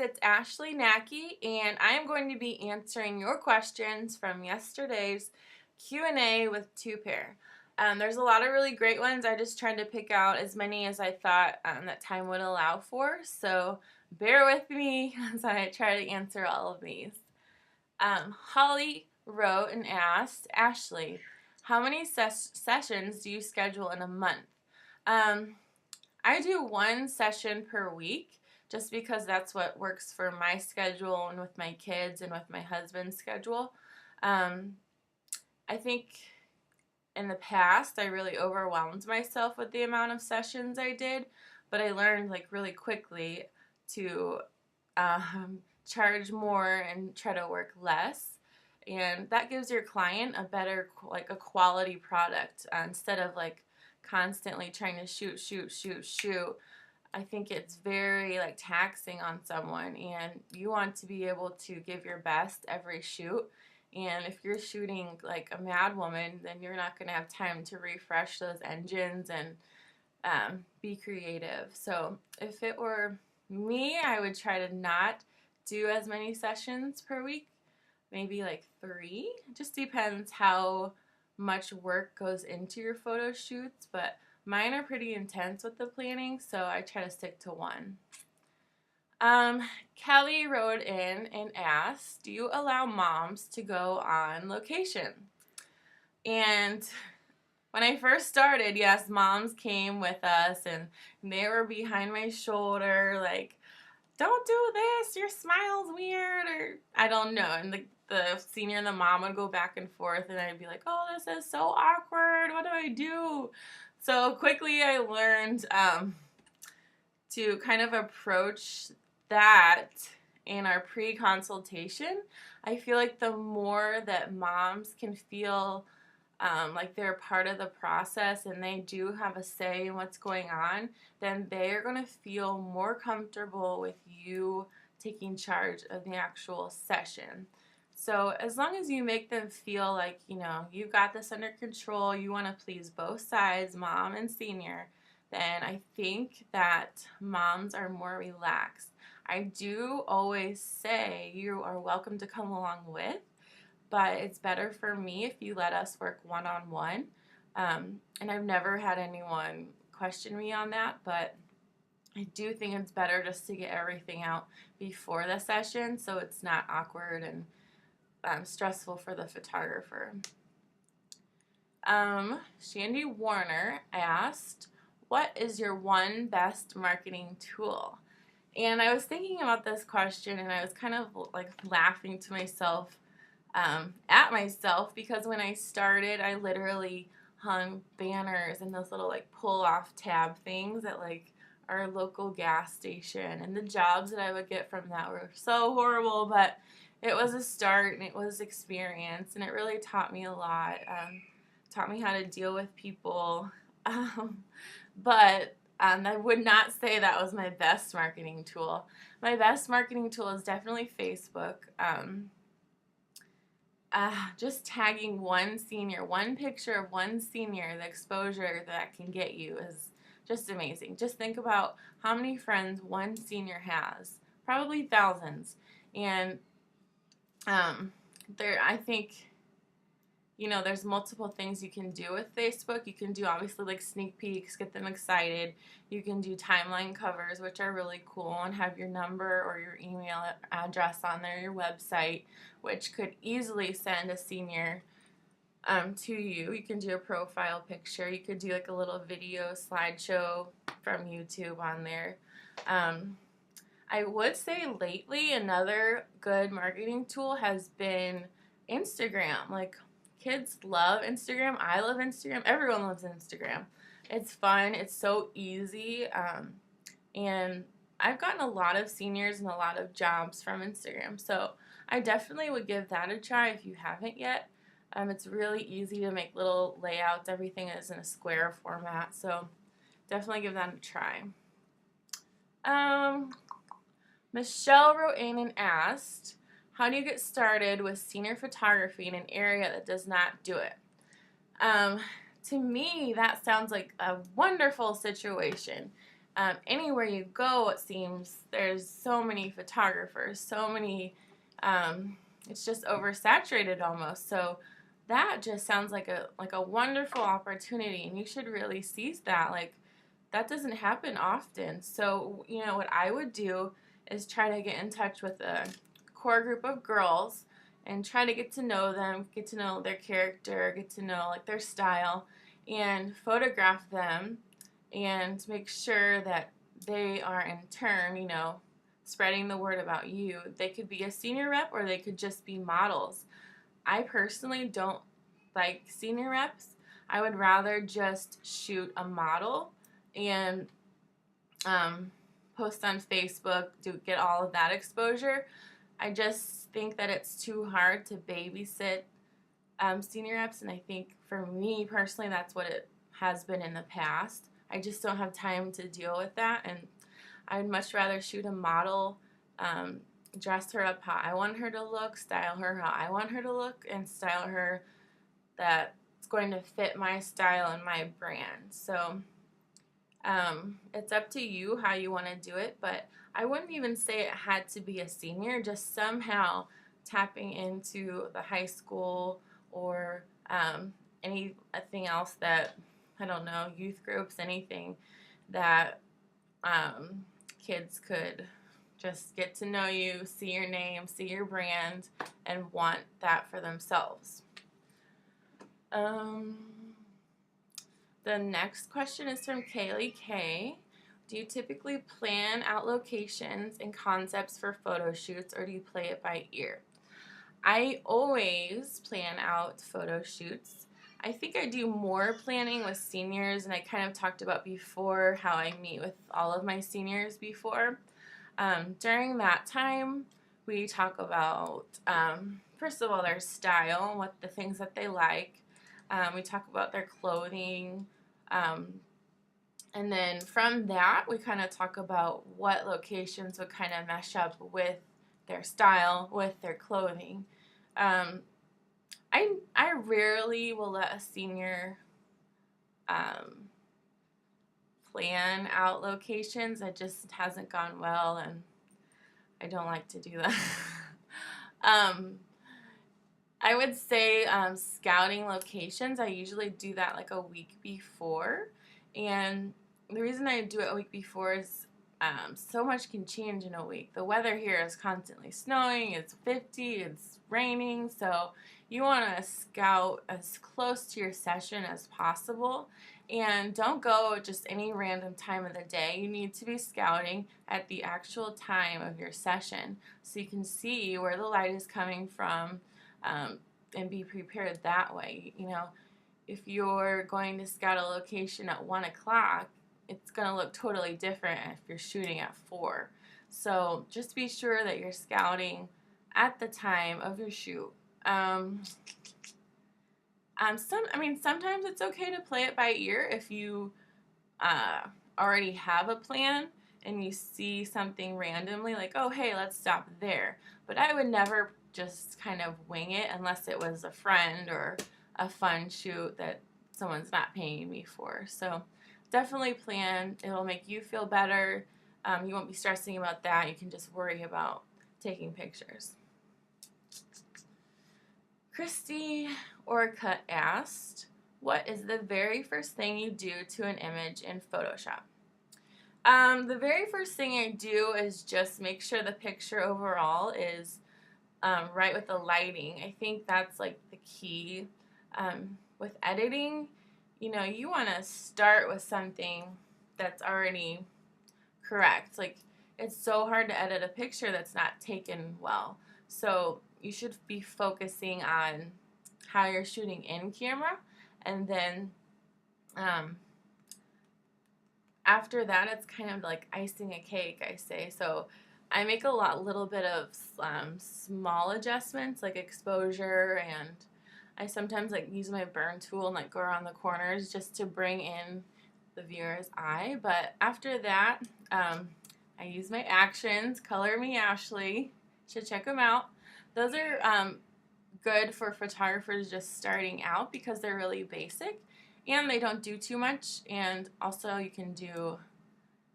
it's Ashley Nacke, and I am going to be answering your questions from yesterday's Q&A with Pear. There's a lot of really great ones. I just tried to pick out as many as I thought that time would allow for, so bear with me as I try to answer all of these. Holly wrote and asked, Ashley, how many sessions do you schedule in a month? I do one session per week just because that's what works for my schedule and with my kids and with my husband's schedule. I think in the past I really overwhelmed myself with the amount of sessions I did, but I learned like really quickly to charge more and try to work less. And that gives your client a better, like a quality product instead of like constantly trying to shoot. I think it's very like taxing on someone, and you want to be able to give your best every shoot. And if you're shooting like a mad woman, then you're not going to have time to refresh those engines and be creative. So if it were me, I would try to not do as many sessions per week, maybe like 3. It just depends how much work goes into your photo shoots, but mine are pretty intense with the planning, so I try to stick to 1. Kelly wrote in and asked, do you allow moms to go on location? And when I first started, yes, moms came with us and they were behind my shoulder like, don't do this, your smile's weird, or I don't know. And the senior and the mom would go back and forth, and I'd be like, oh, this is so awkward, what do I do? So quickly I learned to kind of approach that in our pre-consultation. I feel like the more that moms can feel like they're part of the process and they do have a say in what's going on, then they're going to feel more comfortable with you taking charge of the actual session. So as long as you make them feel like, you know, you've got this under control, you want to please both sides, mom and senior, then I think that moms are more relaxed. I do always say you are welcome to come along with, but it's better for me if you let us work one-on-one. And I've never had anyone question me on that, but I do think it's better just to get everything out before the session so it's not awkward and stressful for the photographer. Shandy Warner asked, what is your one best marketing tool? And I was thinking about this question, and I was kind of like laughing to myself at myself, because when I started, I literally hung banners and those little like pull-off tab things at like our local gas station, and the jobs that I would get from that were so horrible, but it was a start and it was experience, and it really taught me a lot. Taught me how to deal with people, but I would not say that was my best marketing tool. My best marketing tool is definitely Facebook. Just tagging one senior, one picture of one senior, the exposure that can get you is just amazing. Just think about how many friends one senior has, probably thousands. And I think, you know, there's multiple things you can do with Facebook. You can do obviously like sneak peeks, get them excited. You can do timeline covers, which are really cool, and have your number or your email address on there, your website, which could easily send a senior to you. You can do a profile picture. You could do like a little video slideshow from YouTube on there. I would say lately another good marketing tool has been Instagram. Like, kids love Instagram. I love Instagram. Everyone loves Instagram. It's fun. It's so easy. And I've gotten a lot of seniors and a lot of jobs from Instagram. So I definitely would give that a try if you haven't yet. It's really easy to make little layouts. Everything is in a square format. So definitely give that a try. Michelle wrote in and asked, how do you get started with senior photography in an area that does not do it? To me, that sounds like a wonderful situation. Anywhere you go, it seems there's so many photographers, so many, it's just oversaturated almost. So that just sounds like a wonderful opportunity, and you should really seize that. Like, that doesn't happen often. So, what I would do is try to get in touch with a core group of girls and try to get to know them, get to know their character, get to know like their style, and photograph them and make sure that they are in turn, spreading the word about you. They could be a senior rep or they could just be models. I personally don't like senior reps. I would rather just shoot a model and post on Facebook to get all of that exposure. I just think that it's too hard to babysit senior reps, and I think for me personally, that's what it has been in the past. I just don't have time to deal with that, and I would much rather shoot a model, dress her up how I want her to look, style her how I want her to look, and style her that's going to fit my style and my brand. So it's up to you how you want to do it, but I wouldn't even say it had to be a senior, just somehow tapping into the high school or anything else that, I don't know, youth groups, anything that kids could just get to know you, see your name, see your brand, and want that for themselves. The next question is from Kaylee K. Do you typically plan out locations and concepts for photo shoots, or do you play it by ear? I always plan out photo shoots. I think I do more planning with seniors, and I kind of talked about before how I meet with all of my seniors before. During that time, we talk about, first of all, their style, what the things that they like. We talk about their clothing. And then from that, we kind of talk about what locations would kind of mesh up with their style, with their clothing. I rarely will let a senior plan out locations. It just hasn't gone well, and I don't like to do that. I would say scouting locations, I usually do that like a week before. And the reason I do it a week before is so much can change in a week. The weather here is constantly snowing, it's 50, it's raining, so you want to scout as close to your session as possible. And don't go just any random time of the day. You need to be scouting at the actual time of your session so you can see where the light is coming from, and be prepared that way. If you're going to scout a location at 1 o'clock, it's going to look totally different if you're shooting at 4. So just be sure that you're scouting at the time of your shoot. Sometimes it's okay to play it by ear if you already have a plan and you see something randomly, like, oh, hey, let's stop there. But I would never just kind of wing it unless it was a friend or a fun shoot that someone's not paying me for. So definitely plan. It'll make you feel better. You won't be stressing about that. You can just worry about taking pictures. Christy Orcutt asked, what is the very first thing you do to an image in Photoshop? The very first thing I do is just make sure the picture overall is right with the lighting. I think that's like the key. With editing, you want to start with something that's already correct. Like, it's so hard to edit a picture that's not taken well. So you should be focusing on how you're shooting in camera, and then after that, it's kind of like icing a cake, I say. So I make a little bit of small adjustments, like exposure, and I sometimes use my burn tool and go around the corners just to bring in the viewer's eye. But after that, I use my actions. Color Me Ashley. Should check them out. Those are good for photographers just starting out because they're really basic and they don't do too much. And also you can do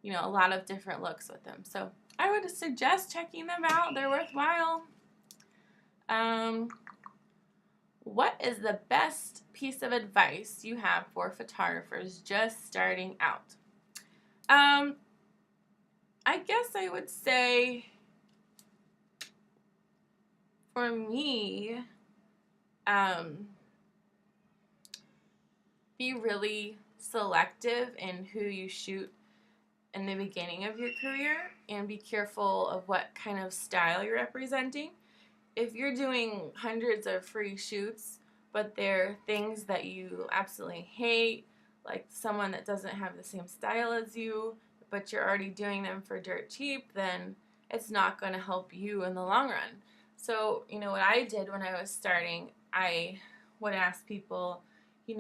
a lot of different looks with them. So I would suggest checking them out. They're worthwhile. What is the best piece of advice you have for photographers just starting out? I guess I would say, for me, be really selective in who you shoot in the beginning of your career, and be careful of what kind of style you're representing. If you're doing hundreds of free shoots, but they're things that you absolutely hate, like someone that doesn't have the same style as you, but you're already doing them for dirt cheap, then it's not going to help you in the long run. So, what I did when I was starting, I would ask people, do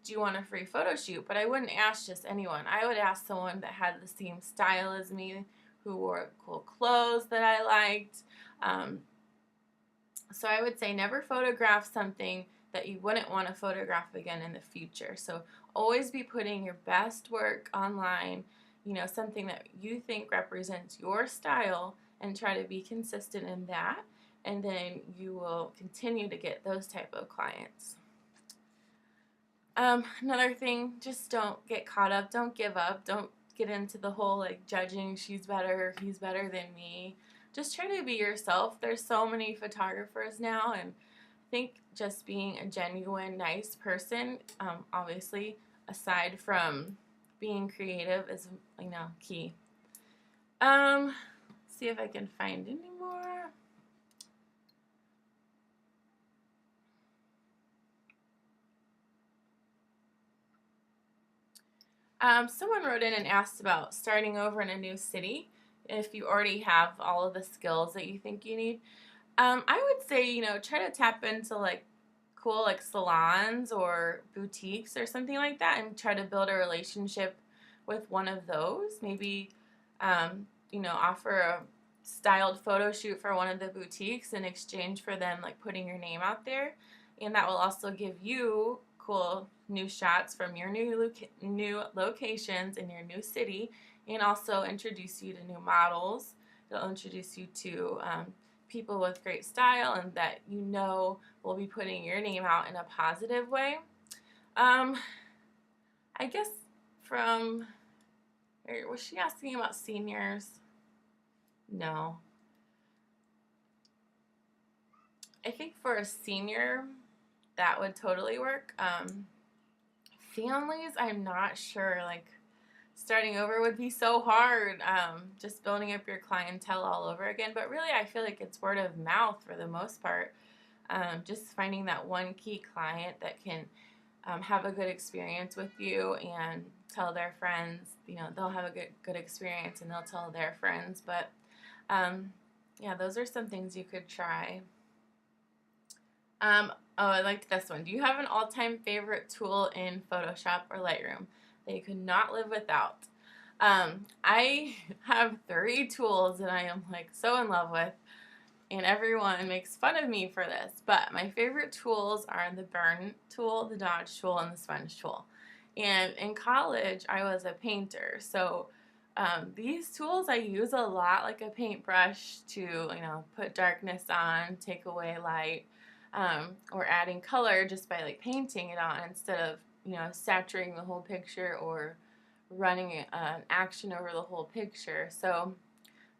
you want a free photo shoot? But I wouldn't ask just anyone. I would ask someone that had the same style as me, who wore cool clothes that I liked. So I would say never photograph something that you wouldn't want to photograph again in the future. So always be putting your best work online, something that you think represents your style, and try to be consistent in that. And then you will continue to get those type of clients. Another thing, just don't get caught up. Don't give up. Don't get into the whole judging, she's better, he's better than me. Just try to be yourself. There's so many photographers now, and I think just being a genuine, nice person, obviously, aside from being creative, is key. See if I can find any more. Someone wrote in and asked about starting over in a new city, if you already have all of the skills that you think you need. I would say, try to tap into cool salons or boutiques or something like that, and try to build a relationship with one of those. Maybe, offer a styled photo shoot for one of the boutiques in exchange for them putting your name out there, and that will also give you cool new shots from your new locations in your new city, and also introduce you to new models. It'll introduce you to people with great style, and that will be putting your name out in a positive way. I guess was she asking about seniors? No. I think for a senior, that would totally work. Families, I'm not sure. Starting over would be so hard. Just building up your clientele all over again. But really, I feel like it's word of mouth for the most part. Just finding that one key client that can have a good experience with you and tell their friends. They'll have a good experience, and they'll tell their friends. But yeah, those are some things you could try. I liked this one. Do you have an all-time favorite tool in Photoshop or Lightroom that you could not live without? I have 3 tools that I am so in love with, and everyone makes fun of me for this, but my favorite tools are the burn tool, the dodge tool, and the sponge tool. And in college, I was a painter, so these tools I use a lot, like a paintbrush to put darkness on, take away light, or adding color just by painting it on, instead of saturating the whole picture or running an action over the whole picture. So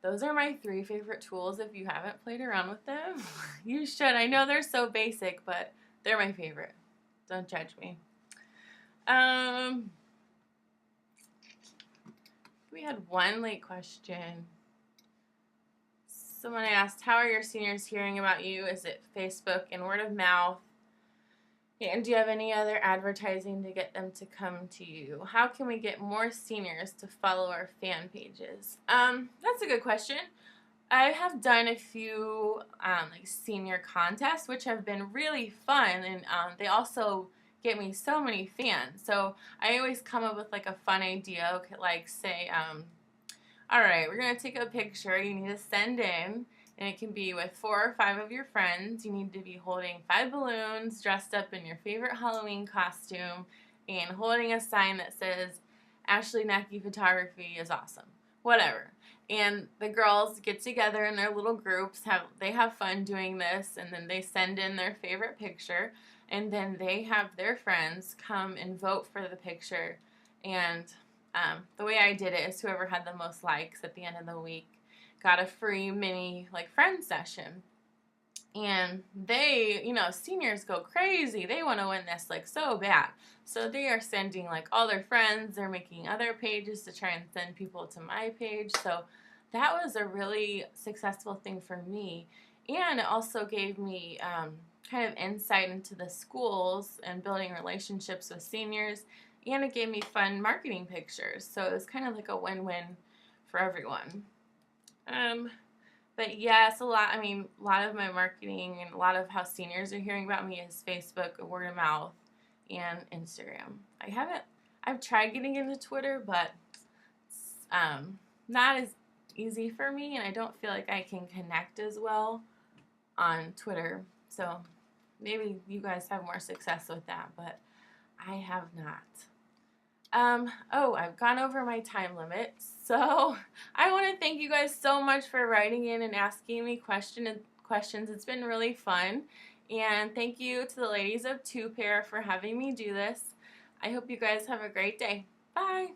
those are my 3 favorite tools. If you haven't played around with them, you should. I know they're so basic, but they're my favorite. Don't judge me. We had one late question. Someone asked, how are your seniors hearing about you? Is it Facebook and word of mouth? And do you have any other advertising to get them to come to you? How can we get more seniors to follow our fan pages? That's a good question. I have done a few senior contests, which have been really fun, and they also get me so many fans. So I always come up with a fun idea, say, all right, we're going to take a picture. You need to send in, and it can be with 4 or 5 of your friends. You need to be holding 5 balloons, dressed up in your favorite Halloween costume, and holding a sign that says, Ashley Nacke photography is awesome. Whatever. And the girls get together in their little groups, they have fun doing this, and then they send in their favorite picture, and then they have their friends come and vote for the picture. And the way I did it is whoever had the most likes at the end of the week got a free mini like friend session. And they, seniors go crazy. They want to win this like so bad. So they are sending like all their friends. They're making other pages to try and send people to my page. So that was a really successful thing for me. And it also gave me kind of insight into the schools and building relationships with seniors. And it gave me fun marketing pictures. So it was kind of like a win-win for everyone. But yes, a lot of my marketing and a lot of how seniors are hearing about me is Facebook, word of mouth, and Instagram. I've tried getting into Twitter, but it's not as easy for me, and I don't feel like I can connect as well on Twitter. So maybe you guys have more success with that, but I have not. I've gone over my time limit, so I want to thank you guys so much for writing in and asking me questions. It's been really fun, and thank you to the ladies of Pear for having me do this. I hope you guys have a great day. Bye!